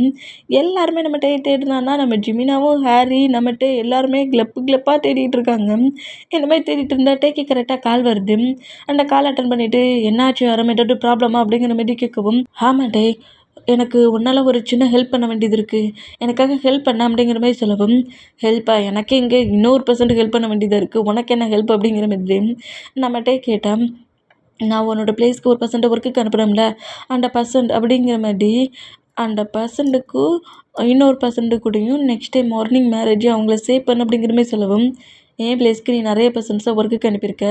எல்லாருமே நம்ம டே தேடினான்னா நம்ம ஜிமினாவும் ஹாரி நம்மகிட்ட எல்லாருமே கிளப்பாக தேடிட்டு இருக்காங்க. இந்த மாதிரி தேடிட்டு இருந்தா டேக்கு கரெக்டாக கால் வருது. அந்த கால் அட்டன் பண்ணிவிட்டு என்னாச்சு யாரும் ஏதாவது ப்ராப்ளமா அப்படிங்கிற மாதிரி கேட்கவும், ஆமாம் டே எனக்கு உன்னால் ஒரு சின்ன ஹெல்ப் பண்ண வேண்டியது இருக்குது, எனக்காக ஹெல்ப் பண்ண அப்படிங்கிற மாதிரி சொல்லவும், ஹெல்ப்பா எனக்கே இங்கே இன்னொரு பர்சன்ட் ஹெல்ப் பண்ண வேண்டியதாக இருக்குது, உனக்கு என்ன ஹெல்ப் அப்படிங்கிற மாதிரி நம்மகிட்டே கேட்டேன். நான் உன்னோட பிளேஸ்க்கு ஒரு பர்சன்ட் ஒர்க்குக்கு அனுப்புகிறோம்ல, அந்த பர்சன்ட் அப்படிங்கிற மாதிரி அந்த பர்சன்ட்டுக்கு இன்னொரு பர்சன்ட்டு கூடயும் நெக்ஸ்ட் டே மார்னிங் மேரேஜ் அவங்கள சேவ் பண்ணு அப்படிங்கிற மாதிரி சொல்லவும், என் பிளேஸ்க்கு நீ நிறைய பர்சன்ட்ஸை ஒர்க்குக்கு அனுப்பியிருக்க,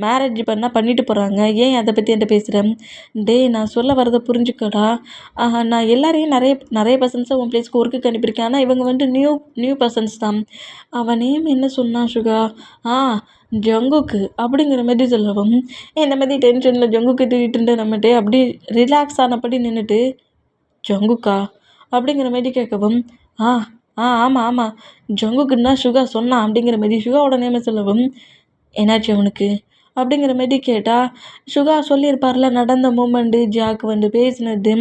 மேரேஜ் பண்ணால் பண்ணிட்டு போகிறாங்க, ஏன் அதை பற்றி என்கிட்ட பேசுகிறேன்? டே நான் சொல்ல வரதை புரிஞ்சுக்கடா. நான் எல்லாரையும் நிறைய நிறைய பர்சன்ட்ஸை உன் பிளேஸ்க்கு ஒர்க்குக்கு அனுப்பியிருக்கேன். ஆனால் இவங்க வந்து நியூ பர்சன்ஸ் தான். அவன் நேம் என்ன சொன்னான் சுகா? ஜங்குக்கு அப்படிங்கிற மாதிரி சொல்லவும், இந்த மாதிரி டென்ஷனில் ஜங்குக்கு திட்டிகிட்டு இருந்த நம்மகிட்டே அப்படி ரிலாக்ஸ் ஆனபடி நின்றுட்டு, ஜங்குக்கா அப்படிங்கிற மாதிரி கேட்கவும், ஆ ஆமாம் ஆமாம் ஜங்குக்குன்னு தான் சுகா சொன்னான் அப்படிங்கிற மாதிரி சுகாவோட நேமை சொல்லவும், என்னாச்சு அவனுக்கு அப்படிங்கிற மாதிரி கேட்டால், சுகா சொல்லியிருப்பார்ல நடந்த மூமெண்ட்டு, ஜாக் வந்து பேசினது,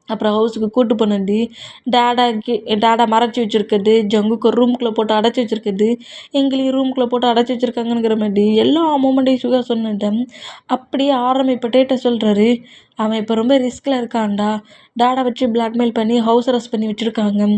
அப்புறம் ஹவுஸுக்கு கூட்டு போனது, டாடா மறைச்சி வச்சுருக்குறது, ஜங்குக்கு ஒரு ரூமுக்குள்ளே போட்டு அடைச்சி வச்சுருக்குது, எங்களையும் ரூமுக்குள்ளே போட்டு அடைச்சி வச்சுருக்காங்கங்கிற மாதிரி எல்லா மூமெண்ட்டையும் சுகா சொன்னேன். அப்படியே இப்போ டேட்டை சொல்கிறாரு, அவன் இப்போ ரொம்ப ரிஸ்கில் இருக்கான்டா, டாடா வச்சு பிளாக்மெயில் பண்ணி ஹவுஸ் அரெஸ்ட் பண்ணி வச்சுருக்காங்க.